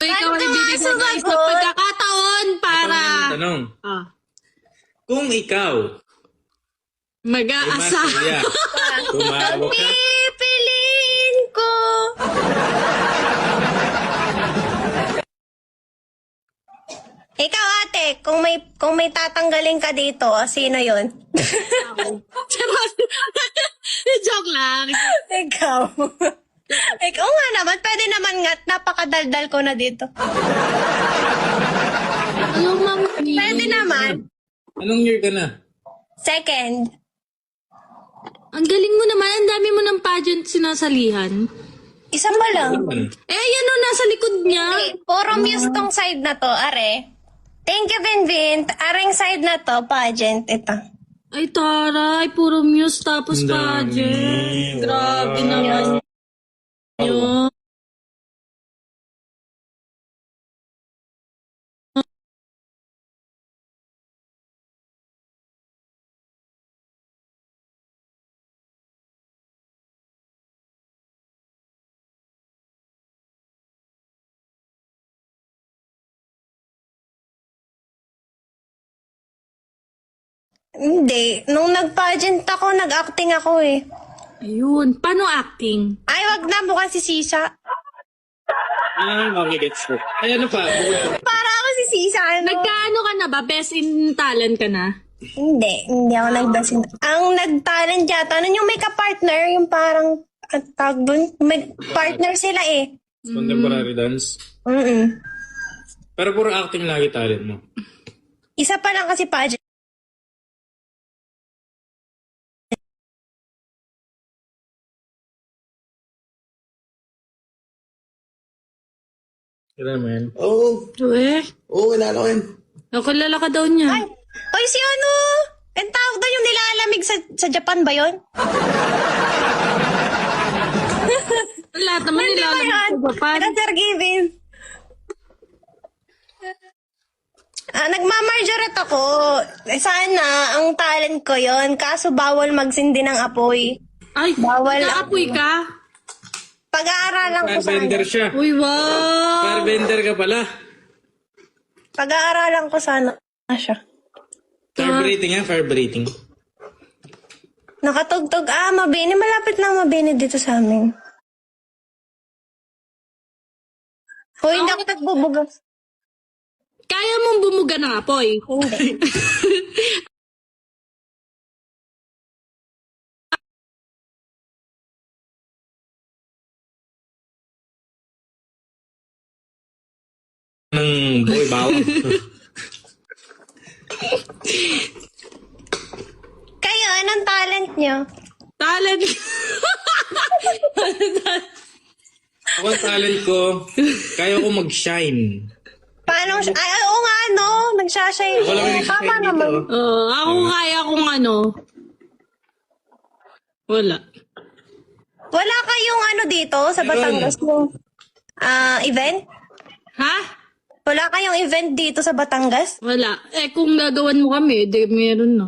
Ikaw ay bibigyan ng isang sumagot? pagkakataon para... Tanong. Ah, Kung ikaw ay mag-aasa. masaya, tumawag ka. Pipiliin ko. Ikaw ate, kung may tatanggalin ka dito, sino yun? Joke lang. Ikaw. Ikaw nga naman, pwede naman nga, napakadaldal ko na dito. Ano, ma'am? Pwede naman. Anong year ka na? Second. Ang galing mo naman. Ang dami mo ng pageant sinasalihan. Isa pa lang. Eh, yan o, nasa likod niya. Okay, puro muse tong side na to, are. Thank you, Vinvin. Aring side na to, pageant, ito. Ay, taray. Puro muse tapos Ang dami. pageant. Grabe naman yun. Hindi. Nung nag-pageant ako, nag-acting ako eh. Ayun. Paano acting? Ay, wag na, mukhang si Sisa. Makikigets ko. Ay, ano pa? Para ako si Sisa, ano? Nagkaano ka na ba? Best in talent ka na? Hindi ako nagdasin. Ang nag-talent yata, ano yung may ka-partner, yung parang, at tag dun, may partner sila eh. Contemporary dance. Pero puro acting lagi talent mo. Isa pa lang kasi pageant. Kailan mo yan? Oo. Eh, Kilala ko yan. nakulala ka daw niya. Ay, oy si ano? Ang tawag doon yung nilalamig sa Japan ba yun? Lahat naman Hindi nila ba alam yan? sa Japan. Ito, Sir Givin. Nagmamarjoret ako. Sana, ang talent ko yon. Kaso bawal magsindi ng apoy. Ay, Bawal. nakaapoy ka? Pag-aaralan ko sana. Firebender siya. Uy, wow! Firebender ka pala. Pag-aaralan ko sana siya. Fire breathing ha? Fire breathing. Nakatugtog. Mabini. Malapit lang mabini dito sa amin. Hoy, hindi ako nagbubugas. Kaya mong bumuga ng apoy? Hindi. Ng boy bawang. Kayo, anong talent nyo? Talent. Ako ang talent ko, kaya ko mag-shine. Paano siya? Ay, oo nga, no? Nagsashine. Ako lang yung Tama nag-shine naman. dito. Ako kaya kung ano. Wala. Wala kayong ano dito sa Batangas mo? Event? Ha? Wala kayong event dito sa Batangas? Wala. Eh, kung gagawan mo kami, di meron na.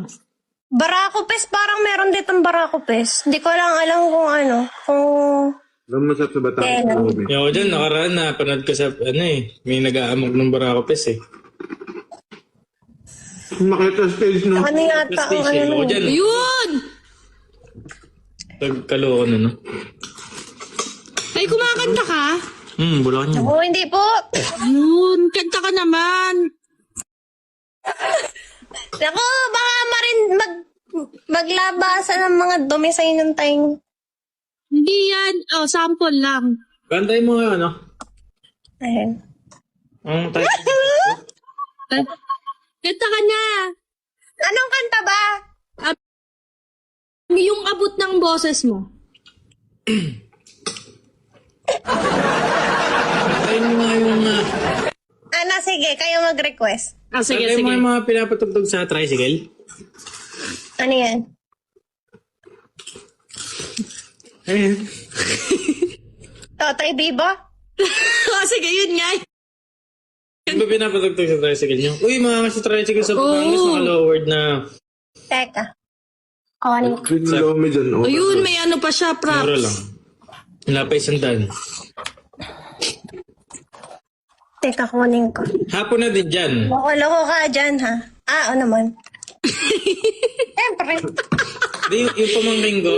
Barako Fest, parang meron ditong Barako Fest. Hindi ko lang alam kung ano. Kung... Doon masarap sa Batangas. Kailan? Yung ako dyan, nakaraan na, panood ko sa, may nag-aamag ng Barakopes eh. Makita stage, no? Ano yata ang Prestige ano ako nun? dyan. Yun! Tagkalo ko na, no? Ay, kumakanta ka? Bulakan niya. Oo, hindi po. Yun, kanta ka naman. Ako, baka maglabasan ng mga dumi sa inyong tayong... Hindi yan. Oh, sample lang. Kantay mo nga, ano? Ayan. Ang tayo. Kanta ka na. Anong kanta ba? Yung abot ng boses mo. Kantay mo nga yung, Sige, kayo mag-request. Sige, kantay mo sige. yung mga pinapatugtog sa tricycle. Ano yan? Ayun. Totoy Bibo? Sige, yun nga. Ano ba pinapatugtog sa tricycle nyo? Uy, mga sa tricycle sa Batangas, naka-lowered na. Teka. Kunin ko. Pinulaw mo dyan. Oh. Ayun, may ano pa siya, Mura props. lang. Wala pa isang daan. Teka, kunin ko. Hapon na din dyan. Loko-loko ka dyan, ha? Oo naman. Siyempre. Di, yung pamangking ko.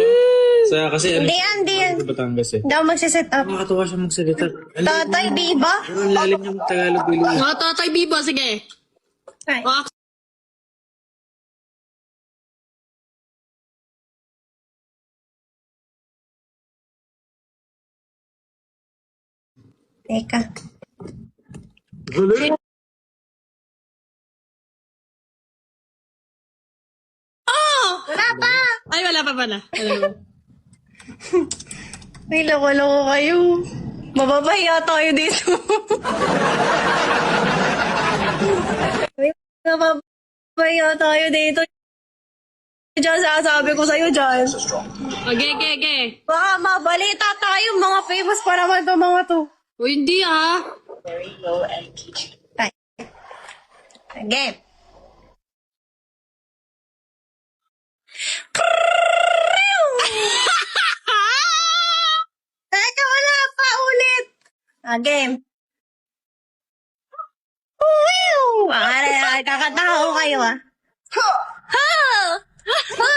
Kasi ano, Hindi yan. sa Batangas eh. Hindi ako magsiset up. Nakakatuwa siya magsalita. Totoy, di ba? Pero ang lalim yung Tagalog bilo. O, Totoy Bibo, sige. Ay. O, Teka. Galing. Wala pa! ay, wala pa pala. May loko-loko kayo. Mababahiya tayo dito. May mababahiya tayo dito. Diyan, sasabi ko sa'yo dyan. Okay, okay. Baka mabalita tayo, mga famous pa naman to mga to. O, hindi ah. Ay. Again. Teka, wala pa ulit. Again. Kakanta ko kayo ah. Ha! Ha!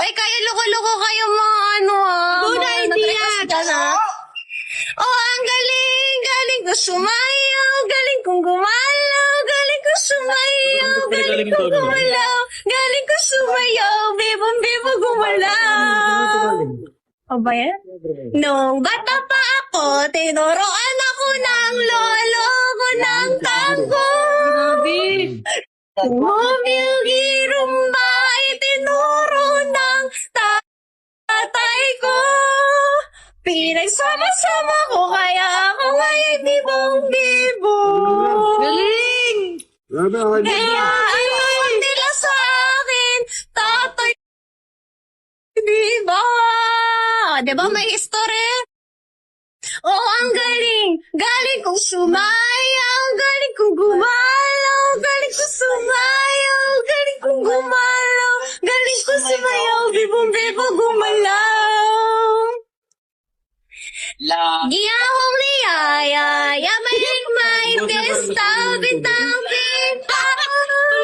Ay, kaya loko-loko kayo mga ano ah. Good Mga idea. natrepos dyan, ah. Oh, ang galing! Galing ko sumayaw, galing kong gumalaw, galing ko sumayaw, galing ko gumalaw, galing ko sumayaw, bibong-bibo gumalaw. O ba yan? Nung bata pa ako, tinuruan ako ng lolo ko ng tango. Grabe. Humilgi rumba, itinuro ng tatay ko. Pinagsama-sama ko, kaya ako ngayon bibong-bibo. Galing. Grabe, okay. Kaya ayaw nila sa akin, tatay, diba? Diba may history? Oh, ang galing! Galing kong sumayaw, galing kong gumalaw, galing kong sumayaw, galing kong gumalaw, galing kong sumayaw, bibong-bibo gumalaw. Giyahong liyaya, may pesta, bintang-bintang.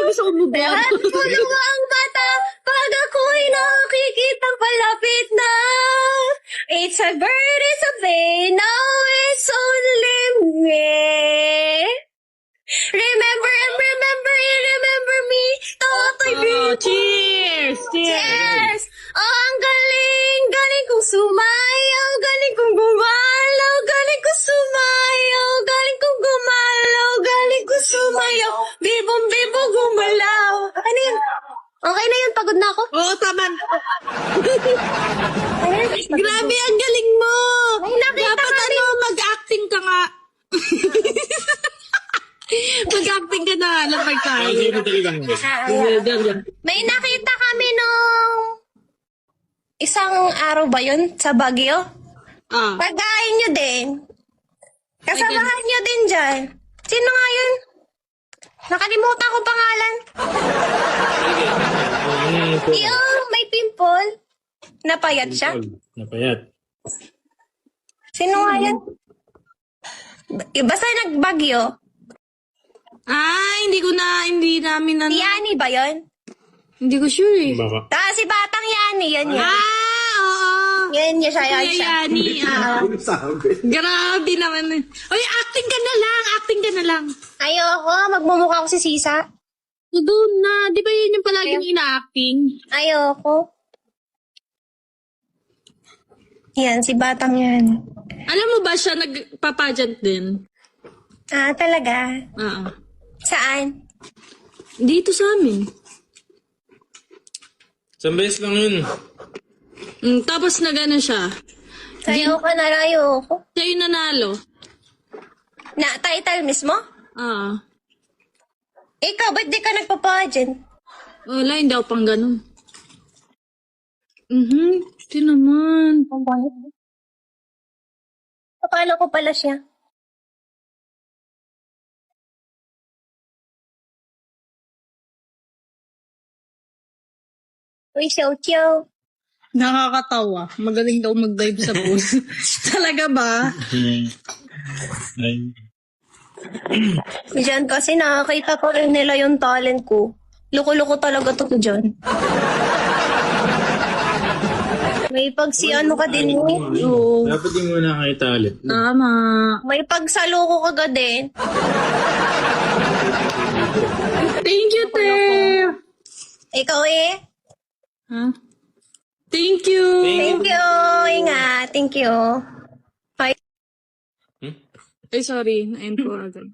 Gusto ko move on. Lahat tulong ang bata, pag ako'y nakikitang palapit na. It's a bird, it's a plane, now it's only me. Remember me, Totoy Oh, Bibo. cheers. Cheers! Oh, ang galing! Galing kong sumayaw, galing kong gumalaw, galing kong sumayaw, galing kong gumalaw, galing kong sumayaw, bibong-bibo gumalaw. Okay na yun. Okay na yun, pagod na ako. Oo, tama. Ayun. Grabe, ang galing mo. Ay, nakita Dapat ka rin. mag-acting ka nga. Mag-acting ka na, lapag tayo. Sige mo talagang. Diyan. May nakita kami nung isang araw ba yun sa Baguio? Ah, Pagkain nyo din. Kasamahan nyo din dyan. Sino nga yun? Nakalimutan ko pangalan. Yung may pimple. Napayat siya. Napayat. Sino nga yun? Basta nagbagyo. hindi namin Si Yani ba yun? Hindi ko sure eh. Baka. Si Batang Yani, yan yan. Oo. Yan siya, yan Kuya siya. Yani. Ano sabi? Grabe naman eh. Uy, acting ka na lang. Ayoko, magmumukha ko si Sisa. Doon na. Di ba yun yung palaging ina-acting? Ayoko. Yan, si Batang Yani. Alam mo ba siya nagpapageant din? Ah, talaga? Oo. Saan? Dito sa amin. Isang beses lang yun. Tapos na gano'n siya. Sayo ka na, ayoko. Siya yung nanalo. Na, title mismo? Ah. Ikaw, ba't di ka nagpa-pageant? Wala, hindi ako pang gano'n. Ito naman. Akala ko pala siya. Uy, Xiao. Nakakatawa. Magaling daw mag-dive sa pool. Talaga ba? Ay. Diyan kasi nakakita ko rin nila yung talent ko. Loko-loko talaga to dyan. May pagsiano ka din mo. Oo. Dapat di mo na kayo talent. Tama. May pagsaloko ka ga din. Thank you, te. Ikaw eh. Ha? Thank you. Thank you. Ingat. Thank you. Ay, sorry. Na-end po agad.